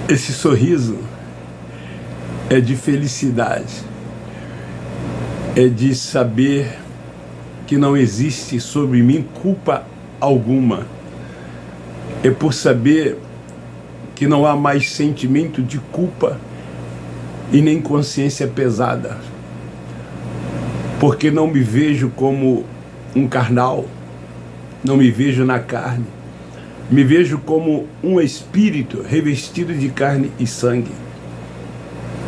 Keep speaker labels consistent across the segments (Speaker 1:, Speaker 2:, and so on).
Speaker 1: Esse sorriso é de felicidade, é de saber que não existe sobre mim culpa alguma, é por saber que não há mais sentimento de culpa e nem consciência pesada, porque não me vejo como um carnal, não me vejo na carne, me vejo como um espírito revestido de carne e sangue.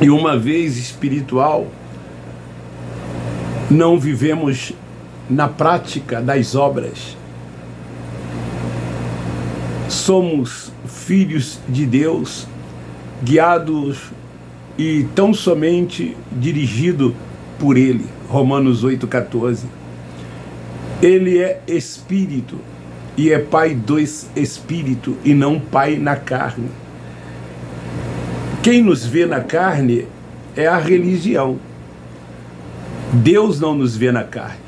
Speaker 1: E uma vez espiritual, não vivemos na prática das obras. Somos filhos de Deus, guiados e tão somente dirigido por Ele. Romanos 8,14. Ele é Espírito e é Pai do Espírito e não Pai na carne. Quem nos vê na carne é a religião. Deus não nos vê na carne.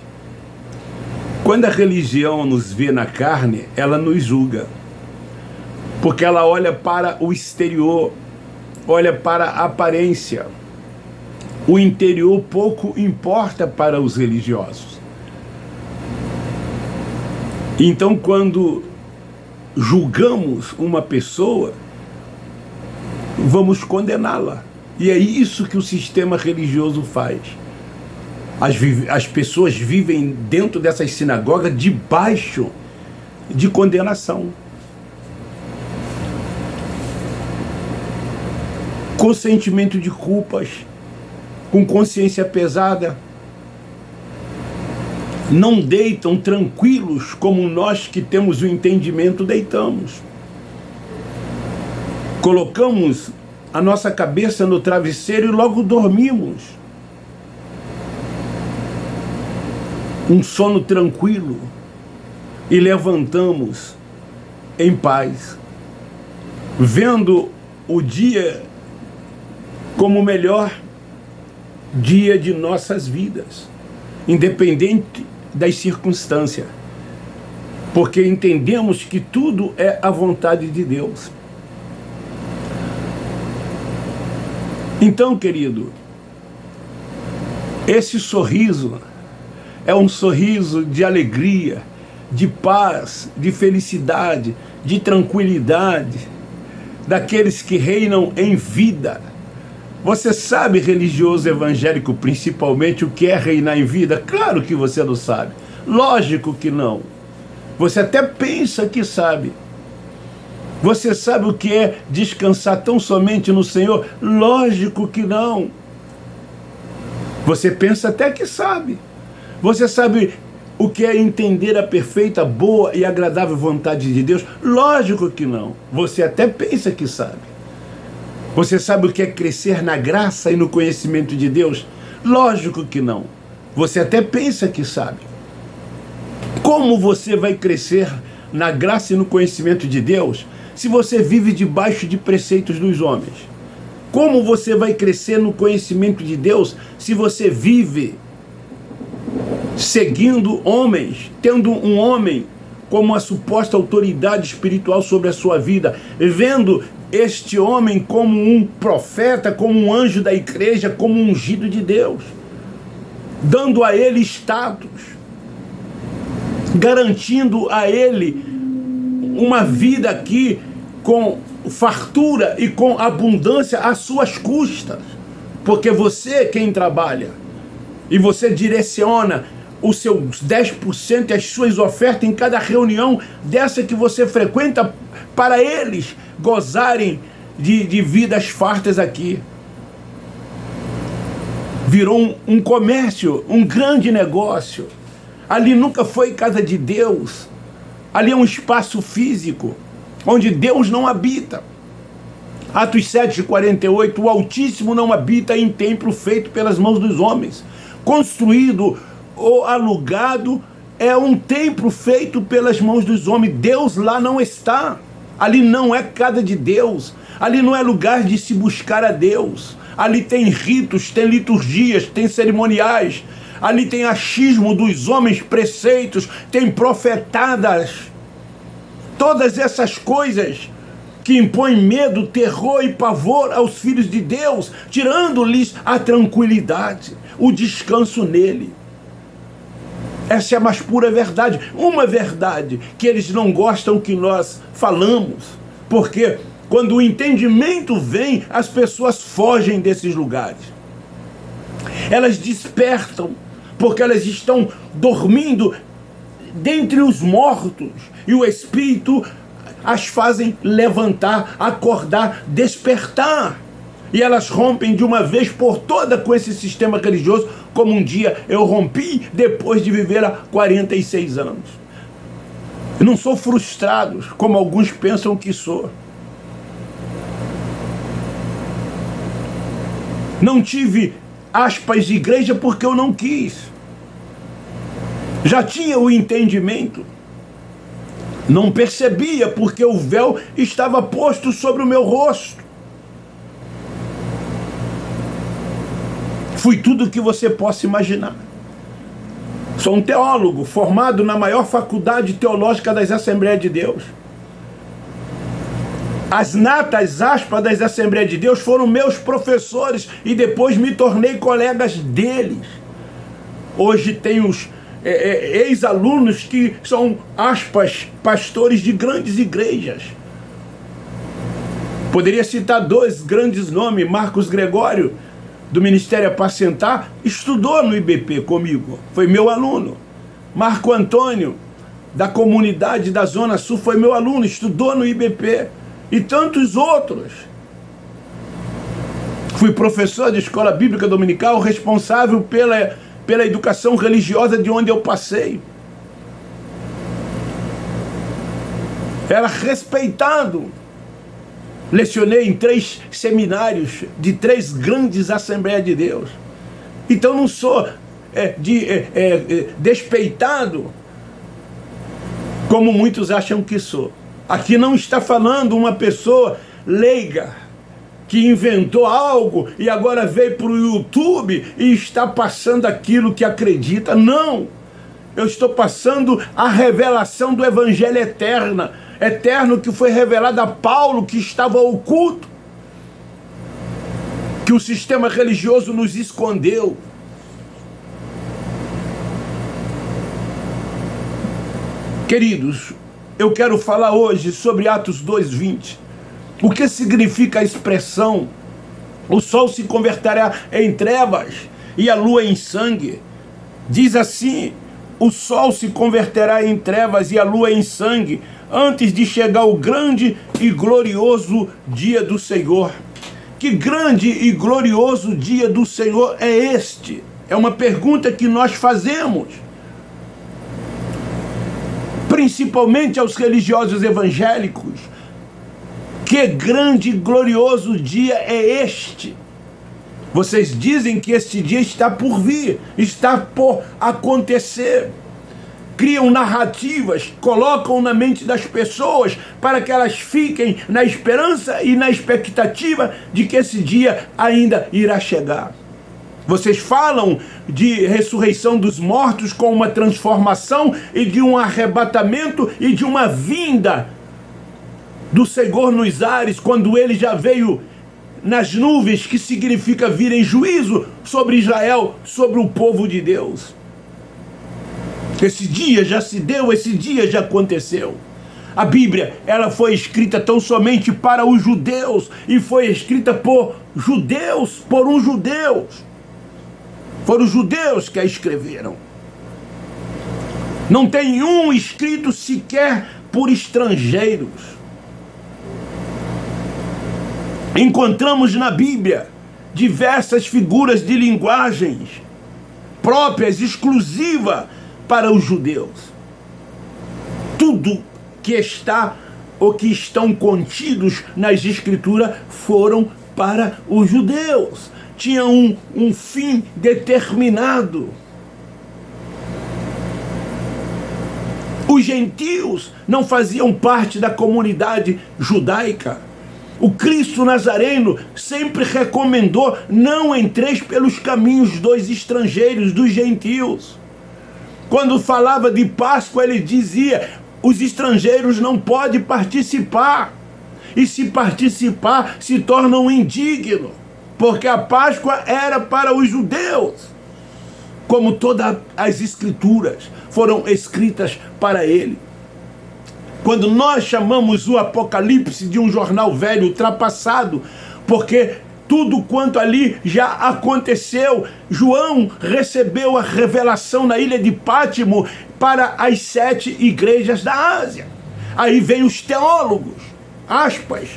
Speaker 1: Quando a religião nos vê na carne, ela nos julga. Porque ela olha para o exterior, olha para a aparência. O interior pouco importa para os religiosos. Então, quando julgamos uma pessoa, vamos condená-la. E é isso que o sistema religioso faz. As pessoas vivem dentro dessas sinagogas debaixo de condenação. Com sentimento de culpas, com consciência pesada, não deitam tranquilos como nós que temos o entendimento deitamos. Colocamos a nossa cabeça no travesseiro e logo dormimos. Um sono tranquilo e levantamos em paz, vendo o dia como o melhor dia de nossas vidas, independente das circunstâncias, porque entendemos que tudo é a vontade de Deus. Então, querido, esse sorriso é um sorriso de alegria, de paz, de felicidade, de tranquilidade, daqueles que reinam em vida. Você sabe, religioso evangélico, principalmente, o que é reinar em vida? Claro que você não sabe. Lógico que não. Você até pensa que sabe. Você sabe o que é descansar tão somente no Senhor? Lógico que não. Você pensa até que sabe. Você sabe o que é entender a perfeita, boa e agradável vontade de Deus? Lógico que não. Você até pensa que sabe. Você sabe o que é crescer na graça e no conhecimento de Deus? Lógico que não. Você até pensa que sabe. Como você vai crescer na graça e no conhecimento de Deus se você vive debaixo de preceitos dos homens? Como você vai crescer no conhecimento de Deus se você vive seguindo homens, tendo um homem como a suposta autoridade espiritual sobre a sua vida, vendo este homem como um profeta, como um anjo da igreja, como um ungido de Deus, dando a ele status, garantindo a ele uma vida aqui com fartura e com abundância às suas custas, porque você é quem trabalha e você direciona os seus 10% e as suas ofertas em cada reunião dessa que você frequenta para eles gozarem de vidas fartas aqui. Virou um comércio, um grande negócio. Ali nunca foi casa de Deus. Ali é um espaço físico onde Deus não habita. Atos 7:48, o Altíssimo não habita em templo feito pelas mãos dos homens. Construído ou alugado é um templo feito pelas mãos dos homens. Deus lá não está. Ali não é casa de Deus. Ali não é lugar de se buscar a Deus. Ali tem ritos, tem liturgias, tem cerimoniais. Ali tem achismo dos homens, preceitos, tem profetadas. Todas essas coisas que impõe medo, terror e pavor aos filhos de Deus, tirando-lhes a tranquilidade, o descanso nele. Essa é a mais pura verdade. Uma verdade que eles não gostam que nós falamos, porque quando o entendimento vem, as pessoas fogem desses lugares. Elas despertam, porque elas estão dormindo dentre os mortos, e o Espírito as fazem levantar, acordar, despertar. E elas rompem de uma vez por toda com esse sistema religioso, como um dia eu rompi depois de viver há 46 anos. Eu não sou frustrado, como alguns pensam que sou. Não tive aspas de igreja porque eu não quis. Já tinha o entendimento. Não percebia porque o véu estava posto sobre o meu rosto. Fui tudo o que você possa imaginar. Sou um teólogo formado na maior faculdade teológica das Assembleias de Deus. As natas aspas das Assembleias de Deus foram meus professores e depois me tornei colegas deles. Hoje tenho os ex-alunos que são aspas pastores de grandes igrejas. Poderia citar dois grandes nomes. Marcos Gregório, do Ministério Apacentar, estudou no IBP comigo, foi meu aluno. Marco Antônio, da comunidade da Zona Sul, foi meu aluno, estudou no IBP. E tantos outros. Fui professor de escola bíblica dominical, responsável pela educação religiosa de onde eu passei. Era respeitado. Lecionei em 3 seminários de 3 grandes Assembleias de Deus. Então não sou despeitado como muitos acham que sou. Aqui não está falando uma pessoa leiga que inventou algo e agora veio para o YouTube e está passando aquilo que acredita. Não! Eu estou passando a revelação do Evangelho eterno que foi revelado a Paulo, que estava oculto, que o sistema religioso nos escondeu. Queridos, eu quero falar hoje sobre Atos 2:20. O que significa a expressão o sol se converterá em trevas e a lua em sangue? Diz assim: o sol se converterá em trevas e a lua em sangue, antes de chegar o grande e glorioso dia do Senhor. Que grande e glorioso dia do Senhor é este? É uma pergunta que nós fazemos, principalmente aos religiosos evangélicos. Que grande e glorioso dia é este? Vocês dizem que este dia está por vir, está por acontecer. Criam narrativas, colocam na mente das pessoas para que elas fiquem na esperança e na expectativa de que esse dia ainda irá chegar. Vocês falam de ressurreição dos mortos com uma transformação e de um arrebatamento e de uma vinda do Senhor nos ares, quando ele já veio nas nuvens, que significa vir em juízo sobre Israel, sobre o povo de Deus. Esse dia já se deu, esse dia já aconteceu. A Bíblia, ela foi escrita tão somente para os judeus, e foi escrita por judeus, por uns judeus. Foram os judeus que a escreveram. Não tem um escrito sequer por estrangeiros. Encontramos na Bíblia diversas figuras de linguagens próprias, exclusivas para os judeus. Tudo que está ou que estão contidos nas Escrituras foram para os judeus. Tinha um fim determinado. Os gentios não faziam parte da comunidade judaica. O Cristo Nazareno sempre recomendou: não entreis pelos caminhos dos estrangeiros, dos gentios. Quando falava de Páscoa, ele dizia: os estrangeiros não podem participar. e se participar se torna um indigno, porque a Páscoa era para os judeus, como todas as escrituras foram escritas para ele. Quando nós chamamos o Apocalipse de um jornal velho, ultrapassado, porque tudo quanto ali já aconteceu, João recebeu a revelação na ilha de Pátimo para as 7 igrejas da Ásia. Aí vem os teólogos, aspas,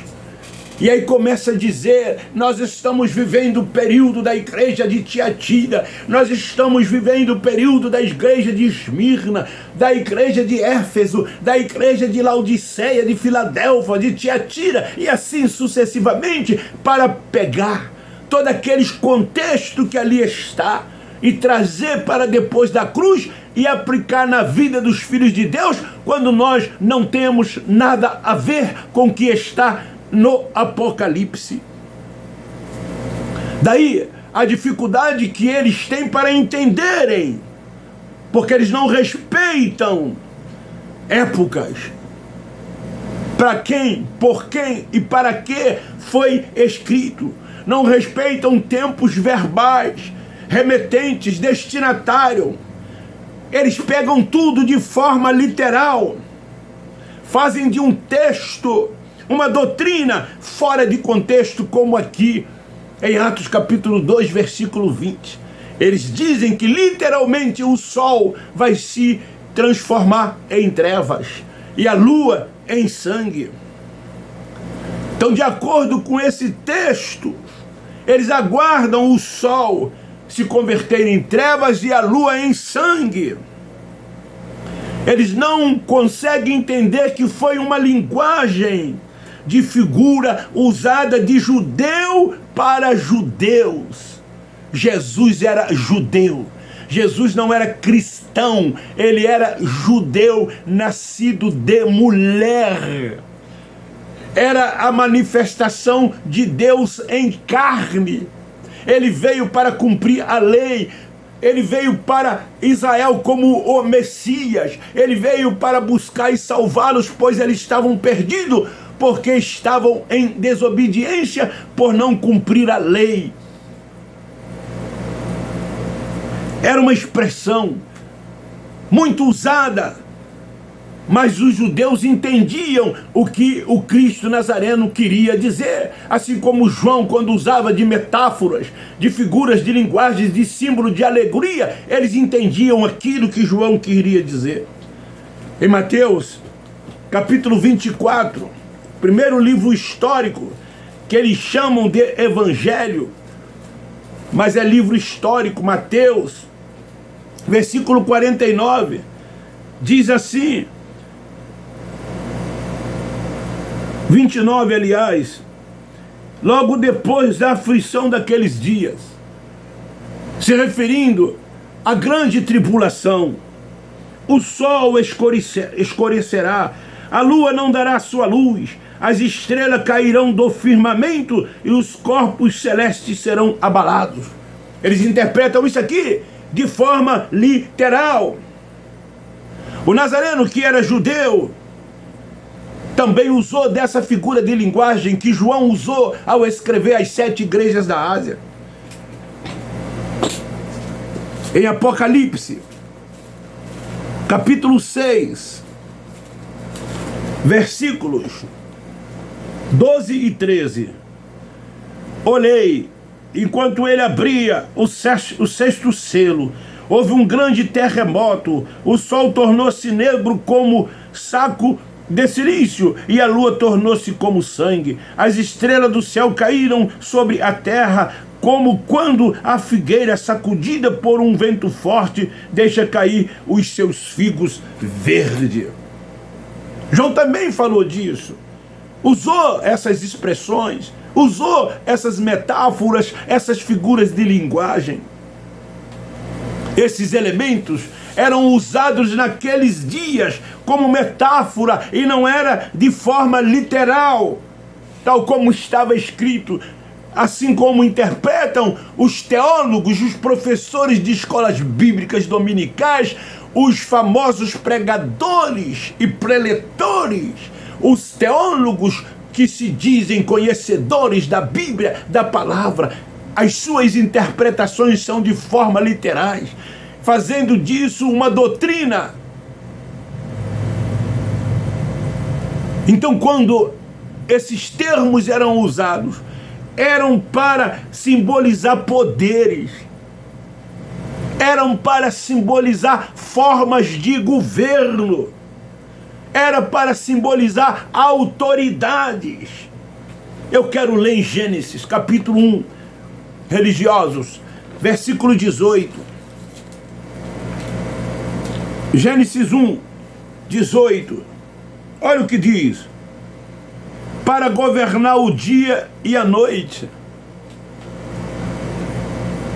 Speaker 1: e aí começa a dizer: nós estamos vivendo o período da igreja de Tiatira, nós estamos vivendo o período da igreja de Esmirna, da igreja de Éfeso, da igreja de Laodiceia, de Filadélfia, de Tiatira, e assim sucessivamente, para pegar todo aquele contexto que ali está e trazer para depois da cruz e aplicar na vida dos filhos de Deus, quando nós não temos nada a ver com o que está no Apocalipse. Daí a dificuldade que eles têm para entenderem, porque eles não respeitam épocas, para quem, por quem e para que foi escrito. Não respeitam tempos verbais, remetentes, destinatário. Eles pegam tudo de forma literal, fazem de um texto uma doutrina fora de contexto, como aqui em Atos capítulo 2, versículo 20. Eles dizem que literalmente o sol vai se transformar em trevas e a lua em sangue. Então, de acordo com esse texto, eles aguardam o sol se converter em trevas e a lua em sangue. Eles não conseguem entender que foi uma linguagem de figura usada de judeu para judeus. Jesus era judeu. Jesus não era cristão, ele era judeu nascido de mulher. Era a manifestação de Deus em carne. Ele veio para cumprir a lei. Ele veio para Israel como o Messias. Ele veio para buscar e salvá-los, pois eles estavam perdidos, porque estavam em desobediência por não cumprir a lei. Era uma expressão muito usada, mas os judeus entendiam o que o Cristo Nazareno queria dizer, assim como João, quando usava de metáforas, de figuras de linguagem, de símbolo de alegria, eles entendiam aquilo que João queria dizer. Em Mateus, capítulo 24, primeiro livro histórico, que eles chamam de Evangelho, mas é livro histórico, Mateus, versículo 49, diz assim, 29, aliás, logo depois da aflição daqueles dias, se referindo à grande tribulação, o sol escurecerá, a lua não dará sua luz, as estrelas cairão do firmamento e os corpos celestes serão abalados. Eles interpretam isso aqui de forma literal. O Nazareno, que era judeu, também usou dessa figura de linguagem que João usou ao escrever as 7 igrejas da Ásia. Em Apocalipse, capítulo 6, versículos 12 e 13. Olhei, enquanto ele abria o sexto selo, houve um grande terremoto, o sol tornou-se negro como saco de silício, e a lua tornou-se como sangue. As estrelas do céu caíram sobre a terra, como quando a figueira, sacudida por um vento forte, deixa cair os seus figos verdes. João também falou disso. Usou essas expressões, usou essas metáforas, essas figuras de linguagem. Esses elementos eram usados naqueles dias como metáfora e não era de forma literal, tal como estava escrito, assim como interpretam os teólogos, os professores de escolas bíblicas dominicais, os famosos pregadores e preletores, os teólogos que se dizem conhecedores da Bíblia, da palavra, as suas interpretações são de forma literais, fazendo disso uma doutrina. Então, quando esses termos eram usados, eram para simbolizar poderes, eram para simbolizar formas de governo, era para simbolizar autoridades. Eu quero ler em Gênesis, capítulo 1, religiosos, versículo 18. Gênesis 1, 18. Olha o que diz. Para governar o dia e a noite.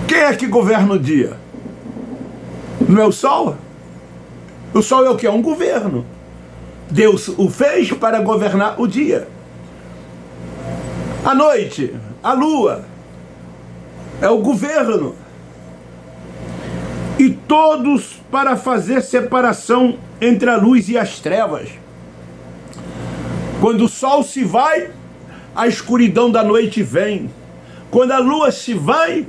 Speaker 1: Quem é que governa o dia? Não é o sol? O sol é o que? É um governo. Deus o fez para governar o dia. A noite, a lua, é o governo. E todos para fazer separação entre a luz e as trevas. Quando o sol se vai, a escuridão da noite vem. Quando a lua se vai,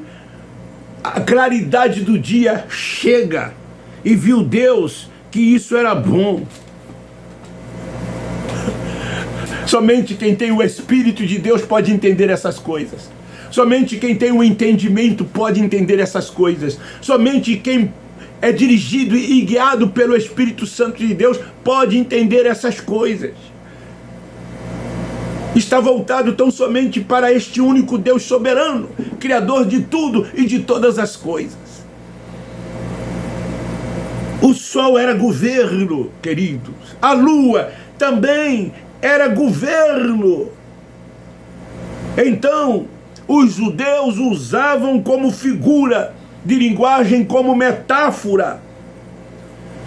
Speaker 1: a claridade do dia chega. E viu Deus que isso era bom. Somente quem tem o Espírito de Deus pode entender essas coisas. Somente quem tem o entendimento pode entender essas coisas. Somente quem é dirigido e guiado pelo Espírito Santo de Deus pode entender essas coisas. Está voltado tão somente para este único Deus soberano, Criador de tudo e de todas as coisas. O sol era governo, queridos. A lua também era governo. Então, os judeus usavam como figura de linguagem, como metáfora.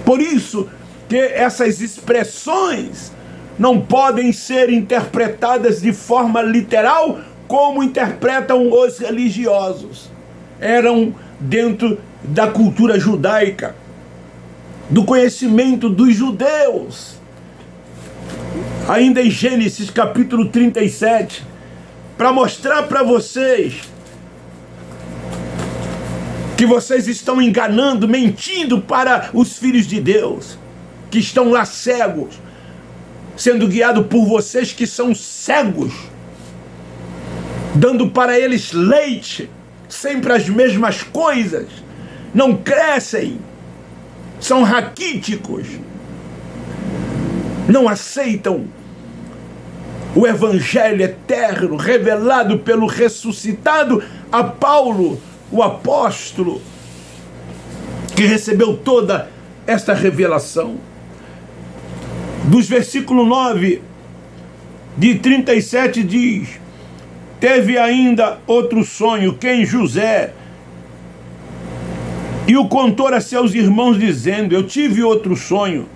Speaker 1: Por isso que essas expressões não podem ser interpretadas de forma literal, como interpretam os religiosos. Eram dentro da cultura judaica, do conhecimento dos judeus. Ainda em Gênesis capítulo 37, para mostrar para vocês que vocês estão enganando, mentindo para os filhos de Deus, que estão lá cegos, sendo guiados por vocês que são cegos, dando para eles leite, sempre as mesmas coisas, não crescem, são raquíticos, não aceitam o evangelho eterno revelado pelo ressuscitado a Paulo, o apóstolo, que recebeu toda esta revelação. Dos versículo 9 de 37 diz: teve ainda outro sonho, quem? José, e o contou a seus irmãos, dizendo: eu tive outro sonho,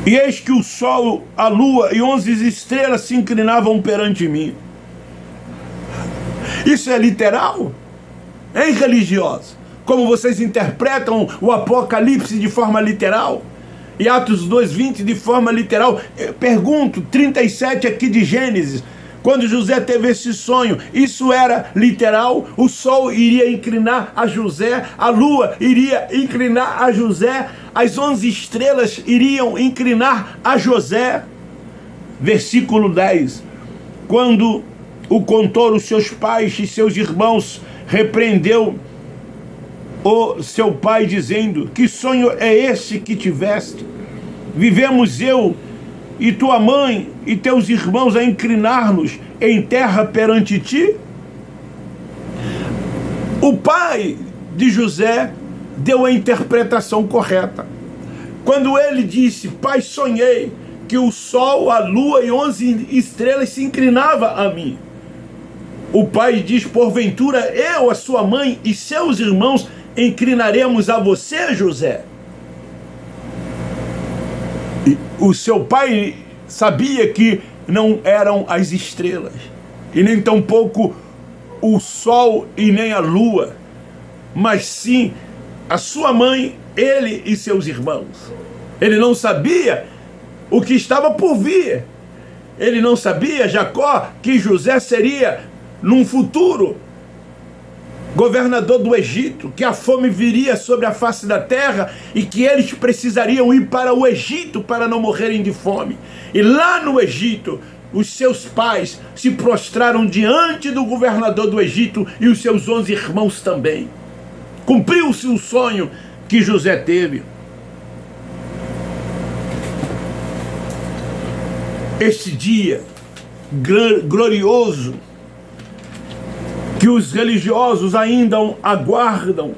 Speaker 1: e eis que o sol, a lua e 11 estrelas se inclinavam perante mim. Isso é literal? É religioso? Como vocês interpretam o Apocalipse de forma literal? E Atos 2:20 de forma literal? Eu pergunto, 37 aqui de Gênesis, quando José teve esse sonho, isso era literal? O sol iria inclinar a José, a lua iria inclinar a José, as 11 estrelas iriam inclinar a José. Versículo 10, quando o contou os seus pais e seus irmãos, repreendeu o seu pai, dizendo: que sonho é esse que tiveste? Vivemos eu e tua mãe e teus irmãos a inclinar-nos em terra perante ti? O pai de José deu a interpretação correta. Quando ele disse: pai, sonhei que o sol, a lua e 11 estrelas se inclinavam a mim. O pai diz: porventura eu, a sua mãe e seus irmãos inclinaremos a você, José? E o seu pai sabia que não eram as estrelas, e nem tampouco o sol e nem a lua, mas sim a sua mãe, ele e seus irmãos. Ele não sabia o que estava por vir. Ele não sabia, Jacó, que José seria, num futuro, governador do Egito, que a fome viria sobre a face da terra e que eles precisariam ir para o Egito para não morrerem de fome. E lá no Egito, os seus pais se prostraram diante do governador do Egito e os seus 11 irmãos também. Cumpriu-se o sonho que José teve. Este dia glorioso que os religiosos ainda aguardam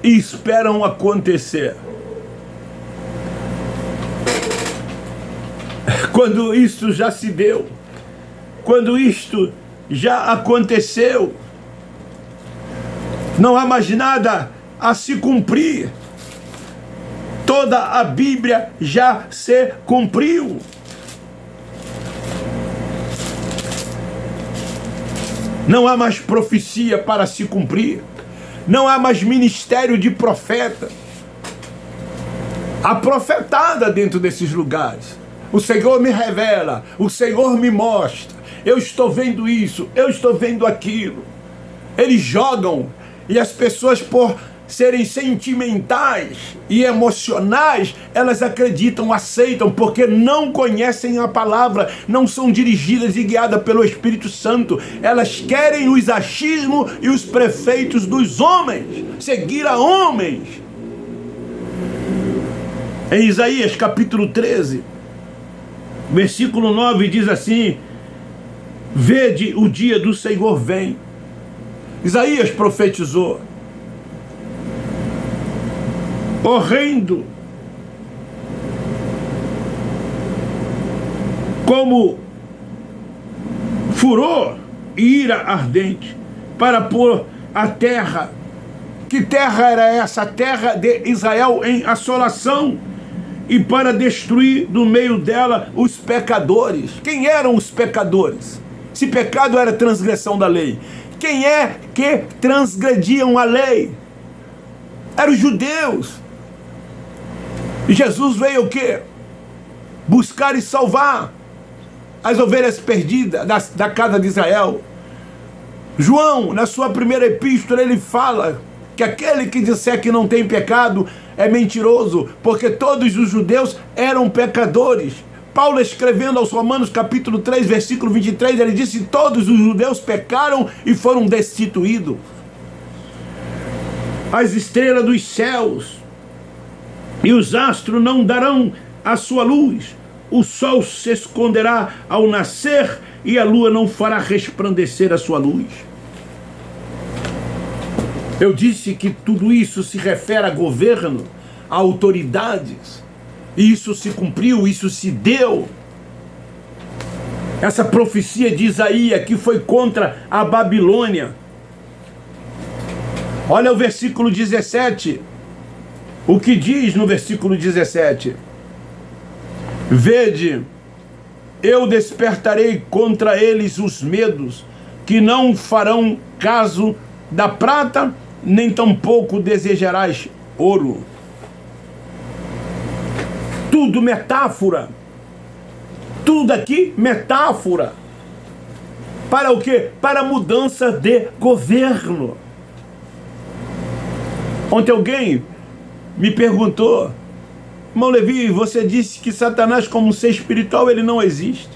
Speaker 1: e esperam acontecer. Quando isto já se deu, quando isto já aconteceu, não há mais nada a se cumprir. Toda a Bíblia já se cumpriu. Não há mais profecia para se cumprir. Não há mais ministério de profeta. Há profetada dentro desses lugares. O Senhor me revela, o Senhor me mostra. Eu estou vendo isso, eu estou vendo aquilo. Eles jogam e as pessoas, por serem sentimentais e emocionais, elas acreditam, aceitam, porque não conhecem a palavra, não são dirigidas e guiadas pelo Espírito Santo. Elas querem os achismos e os prefeitos dos homens, seguir a homens. Em Isaías capítulo 13, versículo 9 diz assim: vede, o dia do Senhor vem. Isaías profetizou. Horrendo, como furor e ira ardente, para pôr a terra. Que terra era essa? A terra de Israel em assolação, e para destruir do meio dela os pecadores. Quem eram os pecadores? Se pecado era transgressão da lei, quem é que transgrediam a lei? Eram os judeus. E Jesus veio o quê? Buscar e salvar as ovelhas perdidas da casa de Israel. João, na sua primeira epístola, ele fala que aquele que disser que não tem pecado é mentiroso, porque todos os judeus eram pecadores. Paulo, escrevendo aos Romanos capítulo 3, versículo 23, ele disse: todos os judeus pecaram e foram destituídos. As estrelas dos céus e os astros não darão a sua luz, o sol se esconderá ao nascer e a lua não fará resplandecer a sua luz. Eu disse que tudo isso se refere a governo, a autoridades, e isso se cumpriu, isso se deu. Essa profecia de Isaías que foi contra a Babilônia. Olha o versículo 17. O que diz no versículo 17? Vede, eu despertarei contra eles os medos, que não farão caso da prata, nem tampouco desejarás ouro. Tudo metáfora. Tudo aqui metáfora. Para o quê? Para a mudança de governo. Ontem alguém me perguntou: irmão Levi, você disse que Satanás, como um ser espiritual, ele não existe.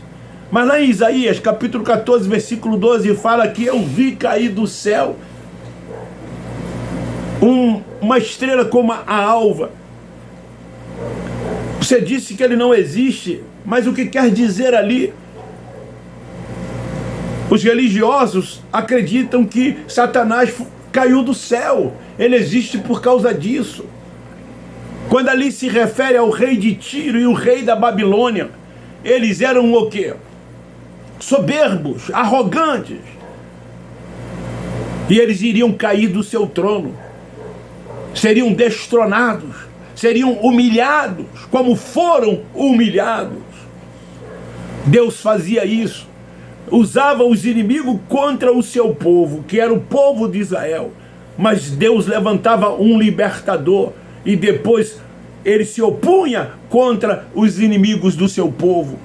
Speaker 1: Mas lá em Isaías, capítulo 14, versículo 12, fala que eu vi cair do céu uma estrela como a alva. Você disse que ele não existe, mas o que quer dizer ali? Os religiosos acreditam que Satanás caiu do céu. Ele existe por causa disso. Quando ali se refere ao rei de Tiro e o rei da Babilônia, eles eram o quê? Soberbos, arrogantes. E eles iriam cair do seu trono. Seriam destronados, seriam humilhados, como foram humilhados. Deus fazia isso. Usava os inimigos contra o seu povo, que era o povo de Israel. Mas Deus levantava um libertador e depois ele se opunha contra os inimigos do seu povo.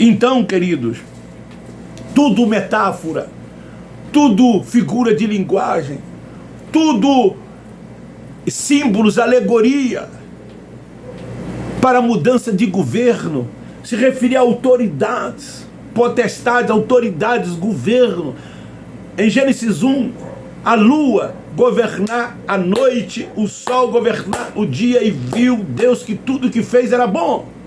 Speaker 1: Então, queridos, tudo metáfora, tudo figura de linguagem, tudo símbolos, alegoria para mudança de governo, se referia a autoridades, potestades, autoridades, governo. Em Gênesis 1, a lua governar a noite, o sol governar o dia, e viu Deus que tudo que fez era bom.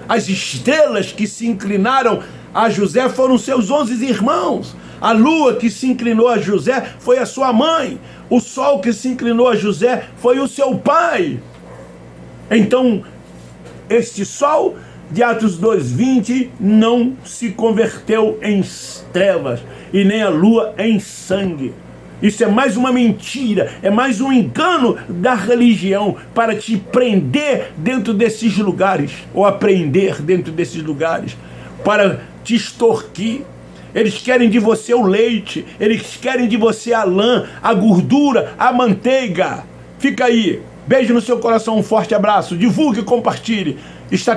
Speaker 1: As estrelas que se inclinaram a José foram seus 11 irmãos. A lua que se inclinou a José foi a sua mãe. O sol que se inclinou a José foi o seu pai. Então, este sol de Atos 2:20 não se converteu em trevas, e nem a lua em sangue. Isso é mais uma mentira, é mais um engano da religião para te prender dentro desses lugares, ou apreender dentro desses lugares, para te extorquir. Eles querem de você o leite, eles querem de você a lã, a gordura, a manteiga. Fica aí, beijo no seu coração, um forte abraço, divulgue e compartilhe. Está